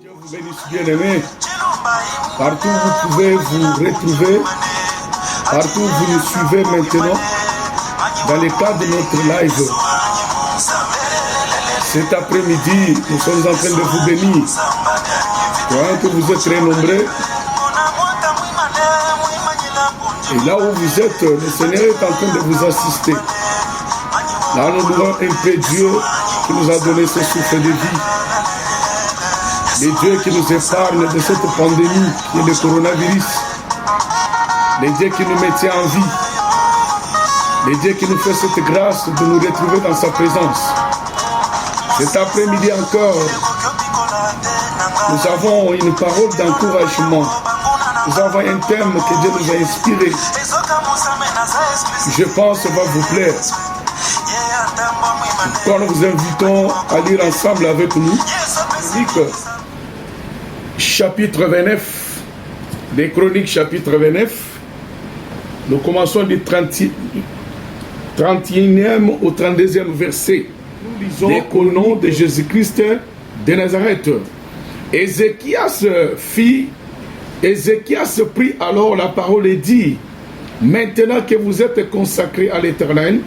Dieu vous bénisse, bien-aimés. Partout où vous pouvez vous retrouver, partout où vous nous suivez maintenant, dans le cadre de notre live. Cet après-midi, nous sommes en train de vous bénir. Croyant que vous êtes très nombreux. Et là où vous êtes, le Seigneur est en train de vous assister. Là, nous louons un peu Dieu qui nous a donné ce souffle de vie. Le Dieu qui nous épargne de cette pandémie qui est le coronavirus. Le Dieu qui nous maintient en vie. Le Dieu qui nous fait cette grâce de nous retrouver dans sa présence. Cet après-midi encore, nous avons une parole d'encouragement. Nous avons un thème que Dieu nous a inspiré. Je pense que ça va vous plaire. Quand nous vous invitons à lire ensemble avec nous, chapitre 29, des Chroniques, chapitre 29. Nous commençons du 31e au 32e verset. Nous lisons au nom de Jésus-Christ de Nazareth. Ézéchias prit alors la parole et dit: maintenant que vous êtes consacrés à l'Éternel,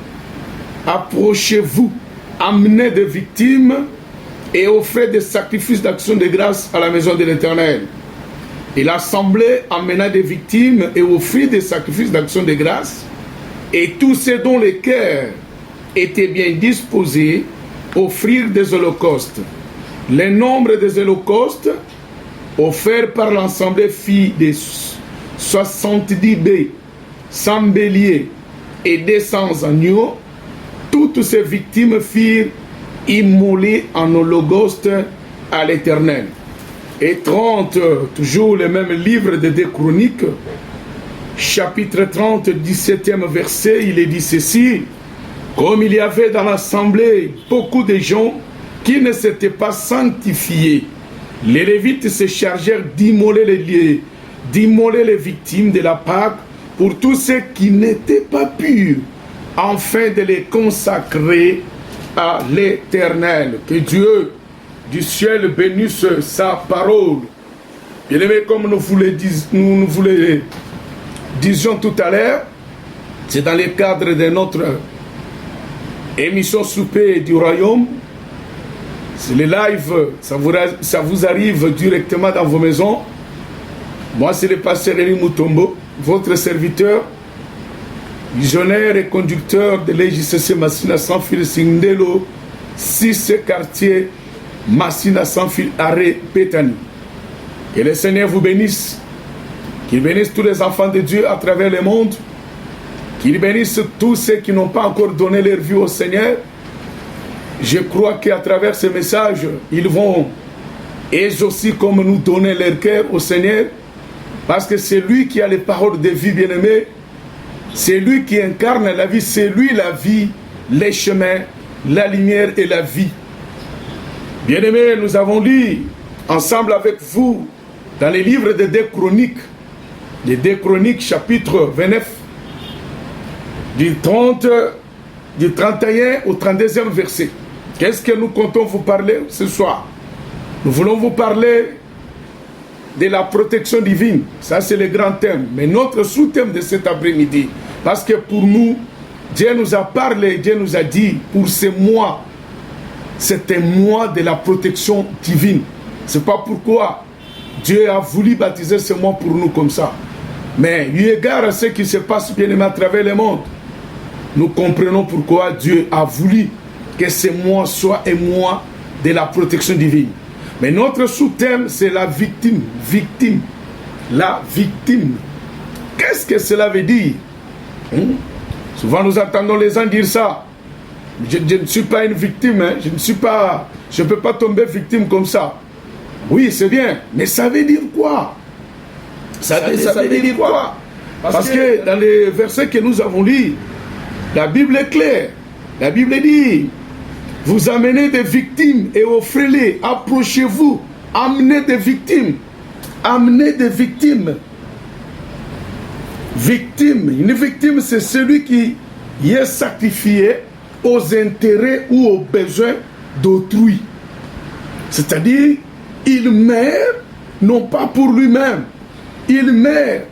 approchez-vous, amenez des victimes et offrez des sacrifices d'action de grâce à la maison de l'Éternel. Et l'assemblée amena des victimes et offrit des sacrifices d'action de grâce, et tous ceux dont les cœurs étaient bien disposés offrirent des holocaustes. Le nombre des holocaustes offerts par l'assemblée fit de 70 bœufs, 100 béliers et 200 agneaux. Toutes ces victimes furent immolées en holocauste à l'Éternel. Et 30, toujours le même livre de 2 Chroniques, chapitre 30, 17e verset, il est dit ceci: comme il y avait dans l'assemblée beaucoup de gens qui ne s'étaient pas sanctifiés, les Lévites se chargèrent d'immoler les victimes de la Pâque pour tous ceux qui n'étaient pas purs, afin de les consacrer à l'Éternel. Que Dieu du ciel bénisse sa parole. Bien aimé, comme nous vous le disions tout à l'heure, c'est dans le cadre de notre émission Souper du Royaume. C'est le live, ça vous arrive directement dans vos maisons. Moi, c'est le pasteur Eli Mutombo, votre serviteur, visionnaire et conducteur de l'EJCC Massina Sans Fil Sindelo, 6 quartiers Massina Sans Fil Arrêt Pétani. Que le Seigneur vous bénisse, qu'il bénisse tous les enfants de Dieu à travers le monde, qu'il bénisse tous ceux qui n'ont pas encore donné leur vie au Seigneur. Je crois qu'à travers ce message, ils vont, eux aussi comme nous, donner leur cœur au Seigneur, parce que c'est lui qui a les paroles de vie, bien-aimés. C'est lui qui incarne la vie, c'est lui la vie, les chemins, la lumière et la vie. Bien-aimés, nous avons lu ensemble avec vous dans les livres de 2 Chroniques, les 2 Chroniques chapitre 29, du 31 au 32e verset. Qu'est-ce que nous comptons vous parler ce soir? Nous voulons vous parler de la protection divine. Ça, c'est le grand thème. Mais notre sous-thème de cet après-midi, parce que pour nous, Dieu nous a parlé, Dieu nous a dit, pour ce mois, c'est un mois de la protection divine. C'est pas pourquoi Dieu a voulu baptiser ce mois pour nous comme ça. Mais eu égard à ce qui se passe bien aimé à travers le monde, nous comprenons pourquoi Dieu a voulu que ce mois soit un mois de la protection divine. Mais notre sous-thème, c'est la victime. Victime. La victime. Qu'est-ce que cela veut dire? Souvent nous entendons les gens dire ça. Je ne suis pas une victime. Hein. Je ne peux pas tomber victime comme ça. Oui, c'est bien. Mais ça veut dire quoi? Ça veut dire quoi? Parce que dans les versets que nous avons lus, la Bible est claire. La Bible dit: vous amenez des victimes et offrez-les. Approchez-vous. Amenez des victimes. Amenez des victimes. Victime. Une victime, c'est celui qui est sacrifié aux intérêts ou aux besoins d'autrui. C'est-à-dire, il meurt non pas pour lui-même. Il meurt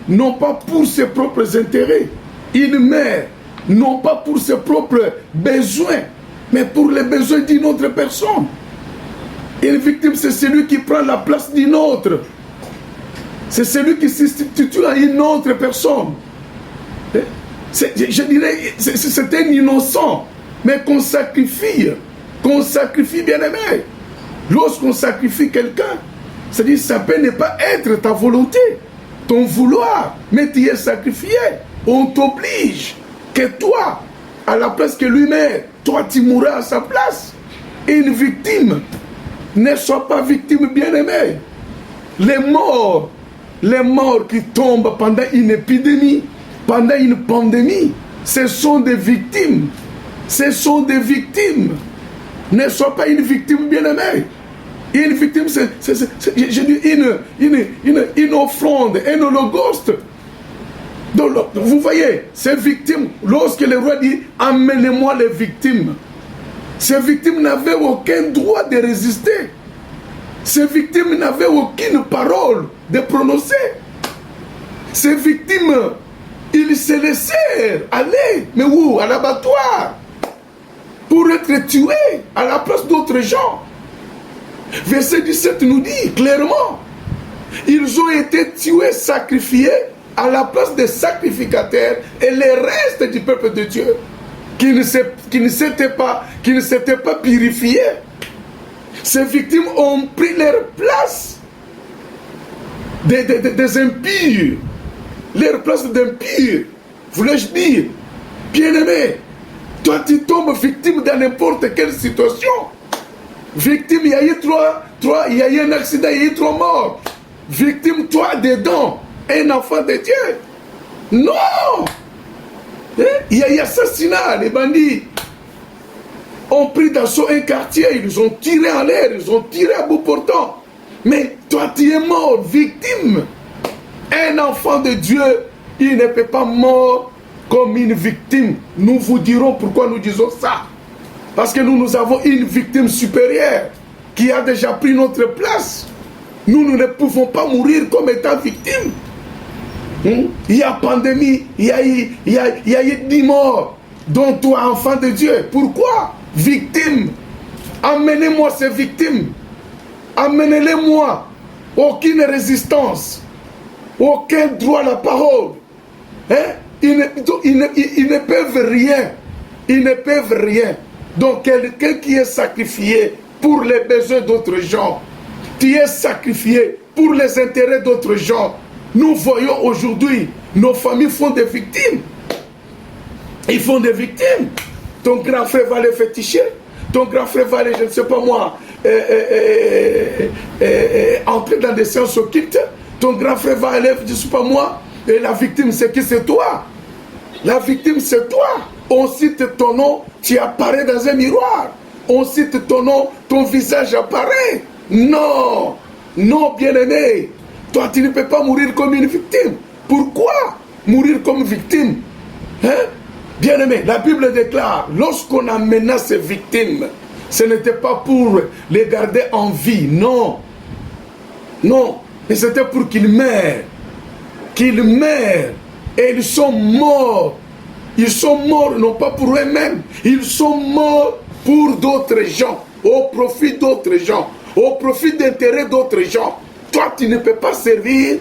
non pas pour ses propres intérêts. Il meurt non pas pour ses propres besoins, mais pour les besoins d'une autre personne. Une victime, c'est celui qui prend la place d'une autre. C'est celui qui se substitue à une autre personne. Je dirais, c'est un innocent, mais qu'on sacrifie bien aimé. Lorsqu'on sacrifie quelqu'un, c'est-à-dire ça peut ne pas être ta volonté, ton vouloir, mais tu es sacrifié. On t'oblige que toi, à la place que lui met, toi tu mourras à sa place. Une victime, ne sois pas victime bien aimé. Les morts qui tombent pendant une épidémie, pendant une pandémie, ce sont des victimes. Ce sont des victimes. Ne sois pas une victime bien-aimée. Une victime, c'est une offrande, un holocauste. Donc, vous voyez, ces victimes, lorsque le roi dit « Amenez-moi les victimes », ces victimes n'avaient aucun droit de résister. Ces victimes n'avaient aucune parole de prononcer. Ces victimes, ils se laissèrent aller, mais où? À l'abattoir, pour être tués à la place d'autres gens. Verset 17 nous dit clairement, ils ont été tués, sacrifiés à la place des sacrificateurs et les restes du peuple de Dieu qui ne s'étaient pas purifiés. Ces victimes ont pris leur place des impurs, leur place d'impies. Voulais-je dire, bien-aimé, toi tu tombes victime dans n'importe quelle situation. Victime, il y a eu il y a eu un accident, il y a eu 3 morts. Victime, toi dedans, un enfant de Dieu. Non! Il y a eu assassinat, les bandits ont pris d'assaut un quartier, ils ont tiré en l'air, ils ont tiré à bout portant. Mais toi, tu es mort, victime. Un enfant de Dieu, il ne peut pas mourir comme une victime. Nous vous dirons pourquoi nous disons ça. Parce que nous avons une victime supérieure qui a déjà pris notre place. Nous ne pouvons pas mourir comme étant victime. Il y a pandémie, il y a eu 10 morts, dont toi, enfant de Dieu. Pourquoi? Victime. Amenez-moi ces victimes. Amenez-les-moi. Aucune résistance. Aucun droit à la parole. Ils ne peuvent rien. Ils ne peuvent rien. Donc quelqu'un qui est sacrifié pour les besoins d'autres gens, qui est sacrifié pour les intérêts d'autres gens. Nous voyons aujourd'hui, nos familles font des victimes. Ils font des victimes. Ton grand frère va les féticher. Ton grand frère va aller, je ne sais pas moi, entrer dans des séances occultes. Ton grand frère va aller, je ne sais pas moi, et la victime c'est qui? C'est toi. La victime c'est toi. On cite ton nom, tu apparais dans un miroir. On cite ton nom, ton visage apparaît. Non, non bien-aimé. Toi, tu ne peux pas mourir comme une victime. Pourquoi mourir comme victime? Bien-aimé, la Bible déclare, lorsqu'on amena ces victimes, ce n'était pas pour les garder en vie, non. Non, mais c'était pour qu'ils meurent. Qu'ils meurent. Et ils sont morts. Ils sont morts non pas pour eux-mêmes, ils sont morts pour d'autres gens, au profit d'autres gens, au profit d'intérêts d'autres gens. Toi, tu ne peux pas servir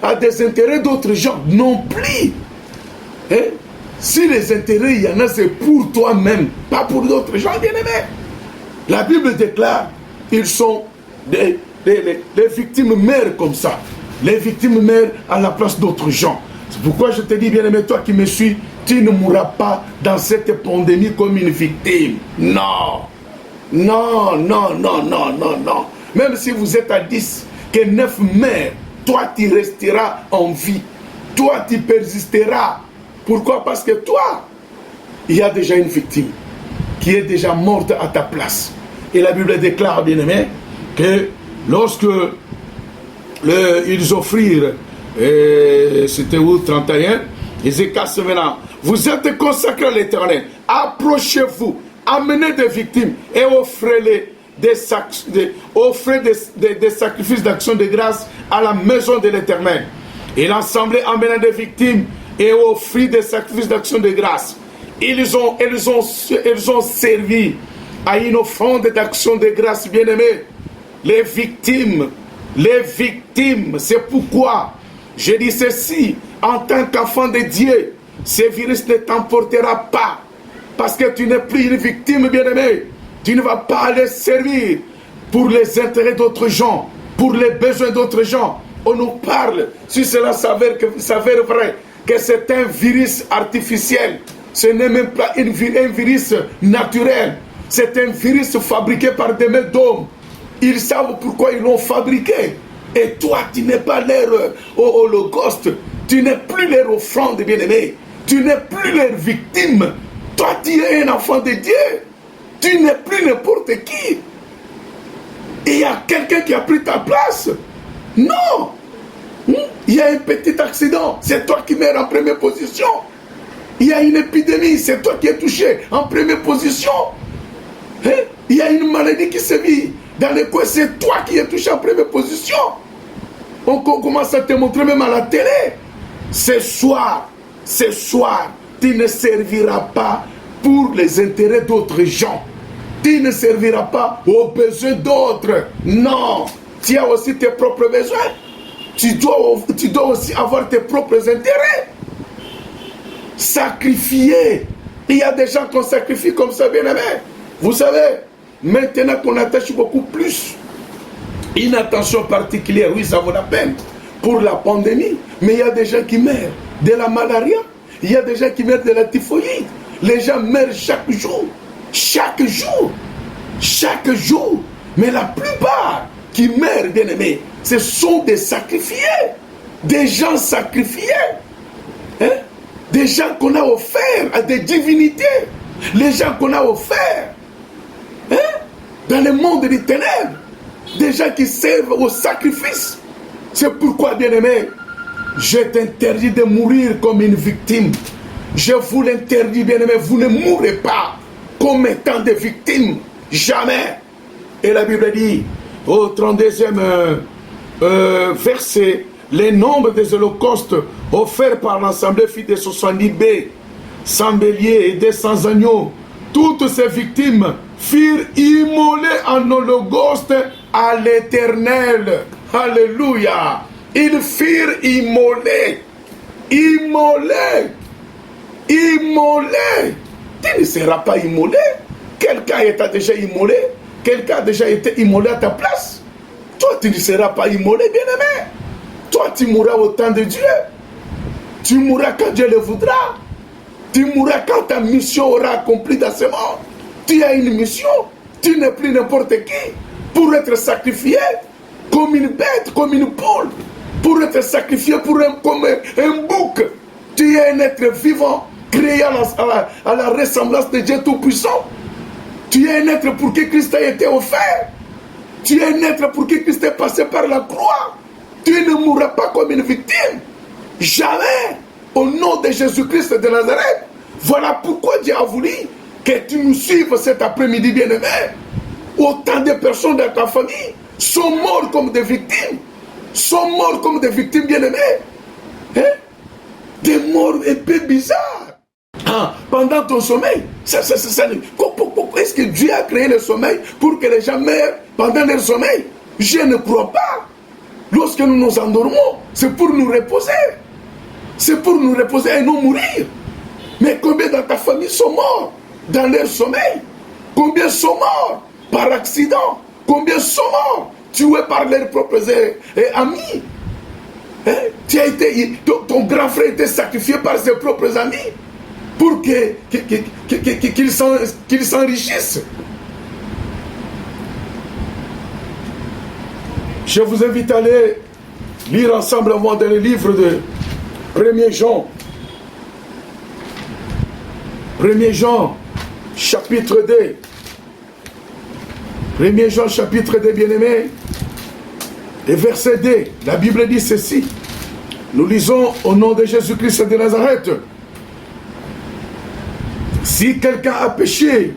à des intérêts d'autres gens non plus. Si les intérêts, il y en a, c'est pour toi-même, pas pour d'autres gens, bien-aimés. La Bible déclare, ils sont les victimes meurent comme ça. Les victimes meurent à la place d'autres gens. C'est pourquoi je te dis, bien-aimé, toi qui me suis, tu ne mourras pas dans cette pandémie comme une victime. Non. Non, non, non, non, non, non. Même si vous êtes à 10, que 9 meurent, toi tu resteras en vie. Toi tu persisteras. Pourquoi? Parce que toi, il y a déjà une victime qui est déjà morte à ta place. Et la Bible déclare, bien-aimé, que lorsque ils offrirent, c'était où, 31, Ézéchias maintenant, vous êtes consacrés à l'Éternel, approchez-vous, amenez des victimes et offrez-les offrez des sacrifices d'action de grâce à la maison de l'Éternel. Et l'assemblée amena des victimes et offrit des sacrifices d'action de grâce. Ils ont servi à une offrande d'action de grâce, bien-aimés. Les victimes, c'est pourquoi je dis ceci, en tant qu'enfant de Dieu, ce virus ne t'emportera pas, parce que tu n'es plus une victime, bien-aimé. Tu ne vas pas aller servir pour les intérêts d'autres gens, pour les besoins d'autres gens. On nous parle, si cela s'avère vrai, que c'est un virus artificiel. Ce n'est même pas un virus naturel. C'est un virus fabriqué par des mains d'hommes. Ils savent pourquoi ils l'ont fabriqué. Et toi, tu n'es pas leur holocauste. Tu n'es plus leur offrande, bien-aimé. Tu n'es plus leur victime. Toi, tu es un enfant de Dieu. Tu n'es plus n'importe qui. Et il y a quelqu'un qui a pris ta place. Non. Il y a un petit accident. C'est toi qui meurs en première position. Il y a une épidémie. C'est toi qui es touché en première position. Il y a une maladie qui sévit dans les coins. C'est toi qui es touché en première position. On commence à te montrer même à la télé. Ce soir, tu ne serviras pas pour les intérêts d'autres gens. Tu ne serviras pas aux besoins d'autres. Non. Tu as aussi tes propres besoins. Tu dois aussi avoir tes propres intérêts. Sacrifier. Il y a des gens qu'on sacrifie comme ça, bien aimé. Vous savez, maintenant qu'on attache beaucoup plus une attention particulière, oui, ça vaut la peine pour la pandémie. Mais il y a des gens qui meurent de la malaria. Il y a des gens qui meurent de la typhoïde. Les gens meurent chaque jour. Chaque jour. Chaque jour. Mais la plupart qui meurent, bien aimés, ce sont des sacrifiés. Des gens sacrifiés. Des gens qu'on a offerts à des divinités. Les gens qu'on a offerts dans le monde des ténèbres. Des gens qui servent au sacrifice. C'est pourquoi, bien aimé, je t'interdis de mourir comme une victime. Je vous l'interdis, bien aimé, vous ne mourrez pas comme étant des victimes. Jamais. Et la Bible dit, au 32e verset, les nombres des holocaustes offerts par l'Assemblée fit de 70 baies, 100 béliers et 200 agneaux. Toutes ces victimes furent immolées en holocauste à l'Éternel. Alléluia. Ils furent immolés. Immolés. Immolés. Tu ne seras pas immolé. Quelqu'un t'a déjà immolé. Quelqu'un a déjà été immolé à ta place. Toi, tu ne seras pas immolé, bien-aimé. Toi, tu mourras au temps de Dieu. Tu mourras quand Dieu le voudra. Tu mourras quand ta mission aura accompli dans ce monde. Tu as une mission. Tu n'es plus n'importe qui. Pour être sacrifié comme une bête, comme une poule. Pour être sacrifié comme un bouc. Tu es un être vivant, créé à la ressemblance de Dieu Tout-Puissant. Tu es un être pour qui Christ a été offert. Tu es un être pour qui Christ est passé par la croix. Tu ne mourras pas comme une victime. Jamais. Au nom de Jésus-Christ de Nazareth. Voilà pourquoi Dieu a voulu que tu nous suives cet après-midi, bien-aimé. Autant de personnes dans ta famille sont mortes comme des victimes. Sont morts comme des victimes, bien-aimées. Des morts un peu bizarres. Pendant ton sommeil, est-ce que Dieu a créé le sommeil pour que les gens meurent pendant leur sommeil? Je ne crois pas. Lorsque nous nous endormons, c'est pour nous reposer. C'est pour nous reposer et non mourir. Mais combien dans ta famille sont morts dans leur sommeil? Combien sont morts par accident? Combien sont morts tués par leurs propres amis? Ton grand frère était sacrifié par ses propres amis pour qu'ils s'enrichissent. Je vous invite à aller lire ensemble avant dans le livre de 1er Jean. 1er Jean, chapitre 2. 1er Jean, chapitre 2, bien-aimés. Et verset 2, la Bible dit ceci. Nous lisons au nom de Jésus-Christ de Nazareth. Si quelqu'un a péché,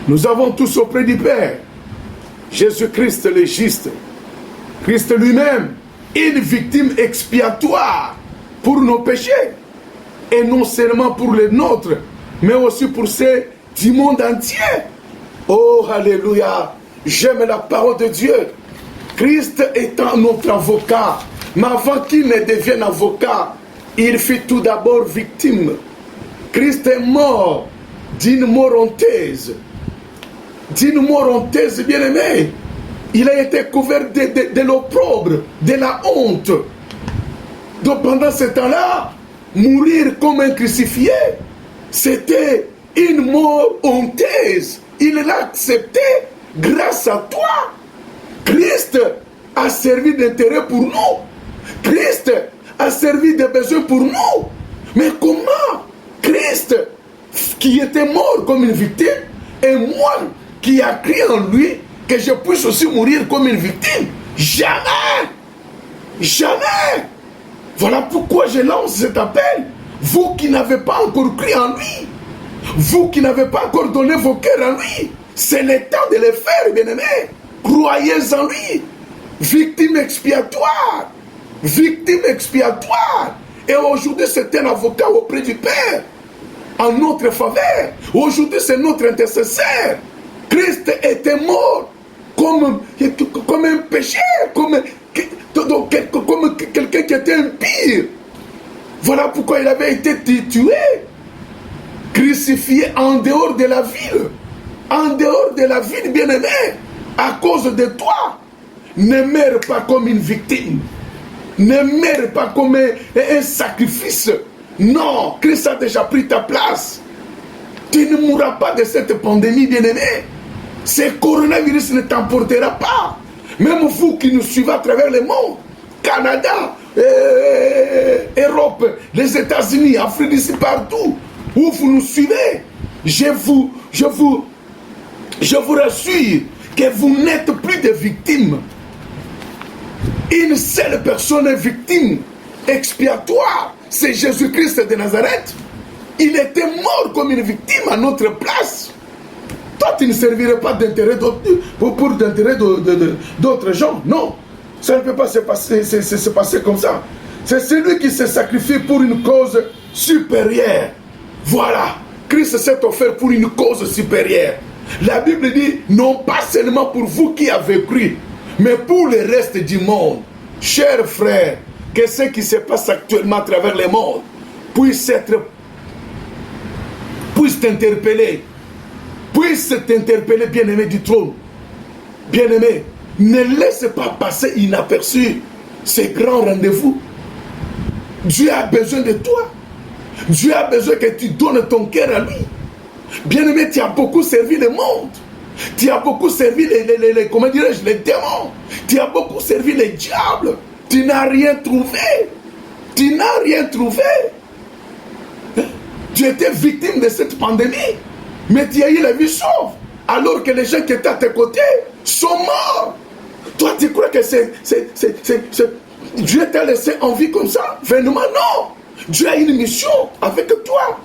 Nous avons tous auprès du Père Jésus-Christ le juste, Christ lui-même, une victime expiatoire pour nos péchés, et non seulement pour les nôtres, mais aussi pour ceux du monde entier. Oh, alléluia, j'aime la parole de Dieu. Christ étant notre avocat, mais avant qu'il ne devienne avocat, il fut tout d'abord victime. Christ est mort d'une mort honteuse. D'une mort honteuse, bien-aimé. Il a été couvert de l'opprobre, de la honte. Donc pendant ce temps-là, mourir comme un crucifié, c'était une mort honteuse. Il l'a accepté grâce à toi. Christ a servi d'intérêt pour nous. Christ a servi de besoin pour nous. Mais comment Christ, qui était mort comme une victime, et moi qui a crié en lui que je puisse aussi mourir comme une victime? Jamais! Jamais! Voilà pourquoi je lance cet appel. Vous qui n'avez pas encore cru en lui, vous qui n'avez pas encore donné vos cœurs à lui, c'est le temps de le faire, bien-aimés. Croyez en lui. Victime expiatoire. Victime expiatoire. Et aujourd'hui, c'est un avocat auprès du Père, en notre faveur. Aujourd'hui, c'est notre intercesseur. Christ était mort comme un pécheur, comme quelqu'un qui était impie. Voilà pourquoi il avait été tué, crucifié en dehors de la ville. En dehors de la ville, bien-aimé, à cause de toi. Ne meurs pas comme une victime. Ne meurs pas comme un sacrifice. Non, Christ a déjà pris ta place. Tu ne mourras pas de cette pandémie, bien-aimé. Ce coronavirus ne t'emportera pas. Même vous qui nous suivez à travers le monde, Canada, Europe, les États-Unis, Afrique, d'ici partout, où vous nous suivez, je vous rassure que vous n'êtes plus des victimes. Une seule personne est victime expiatoire, c'est Jésus-Christ de Nazareth. Il était mort comme une victime à notre place. Toi, tu ne servirais pas d'intérêt pour d'intérêt d'autres gens. Non, ça ne peut pas se passer comme ça. C'est celui qui s'est sacrifié pour une cause supérieure. Voilà, Christ s'est offert pour une cause supérieure. La Bible dit, non pas seulement pour vous qui avez cru, mais pour le reste du monde. Chers frères, que ce qui se passe actuellement à travers le monde puisse t'interpeller, bien-aimé du trône. Bien-aimé, ne laisse pas passer inaperçu ces grands rendez-vous. Dieu a besoin de toi. Dieu a besoin que tu donnes ton cœur à lui. Bien-aimé, tu as beaucoup servi le monde. Tu as beaucoup servi les démons. Tu as beaucoup servi les diables. Tu n'as rien trouvé. Tu n'as rien trouvé. Tu étais victime de cette pandémie. Mais tu as eu la vie sauve. Alors que les gens qui étaient à tes côtés sont morts. Toi, tu crois que Dieu t'a laissé en vie comme ça? Vainement, non. Dieu a une mission avec toi.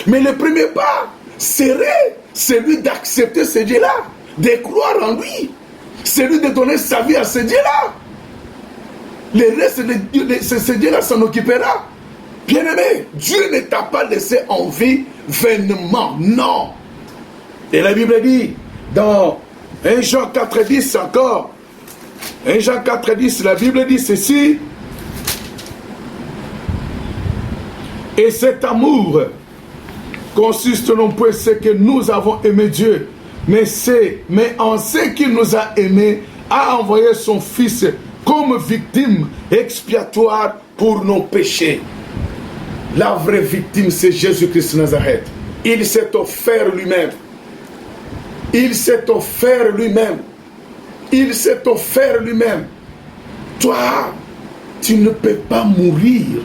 Mais le premier pas serait celui d'accepter ce Dieu-là, de croire en lui, celui de donner sa vie à ce Dieu-là. Le reste, ce Dieu-là s'en occupera. Bien-aimé, Dieu ne t'a pas laissé en vie vainement, non. Et la Bible dit, dans 1 Jean 4,10 encore, 1 Jean 4,10, la Bible dit ceci, et cet amour consiste non point ce que nous avons aimé Dieu, mais en ce qu'il nous a aimés, a envoyé son Fils comme victime expiatoire pour nos péchés. La vraie victime, c'est Jésus-Christ de Nazareth. Il s'est offert lui-même. Il s'est offert lui-même. Il s'est offert lui-même. Toi, tu ne peux pas mourir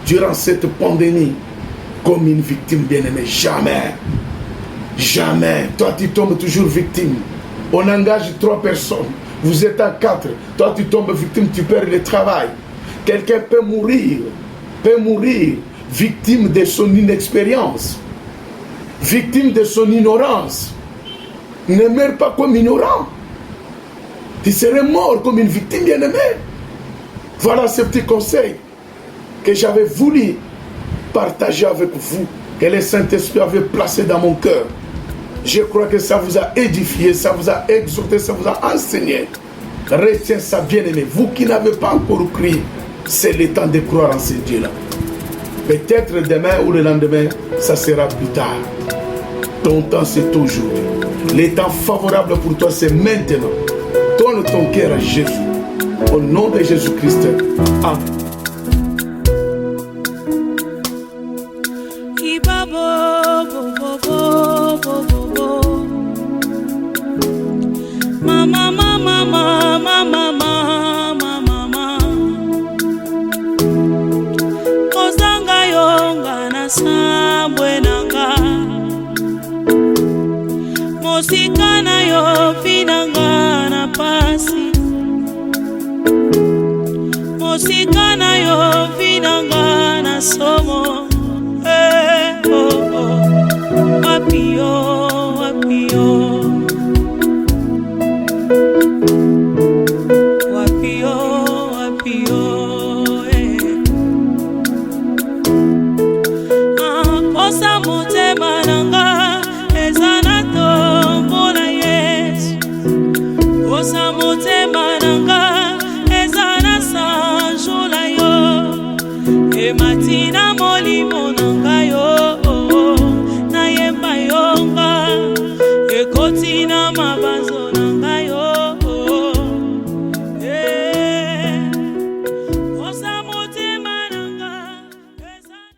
durant cette pandémie comme une victime bien-aimée. Jamais. Jamais. Toi, tu tombes toujours victime. On engage 3 personnes. Vous êtes à 4. Toi, tu tombes victime, tu perds le travail. Quelqu'un peut mourir. Victime de son inexpérience. Victime de son ignorance. Ne meurs pas comme ignorant. Tu serais mort comme une victime bien-aimée. Voilà ce petit conseil que j'avais voulu partager avec vous, que le Saint-Esprit avait placé dans mon cœur. Je crois que ça vous a édifié, ça vous a exhorté, ça vous a enseigné. Retiens ça, bien-aimé. Vous qui n'avez pas encore cru, c'est le temps de croire en ce Dieu-là. Peut-être demain ou le lendemain, ça sera plus tard. Ton temps, c'est aujourd'hui. Le temps favorable pour toi, c'est maintenant. Donne ton cœur à Jésus. Au nom de Jésus-Christ. Amen. Mama, mama, mama, mama, mama. Kozanga yonga na sambwe nanga. Mosika na yo finanga na pasi. Mosika na yo finanga na somo.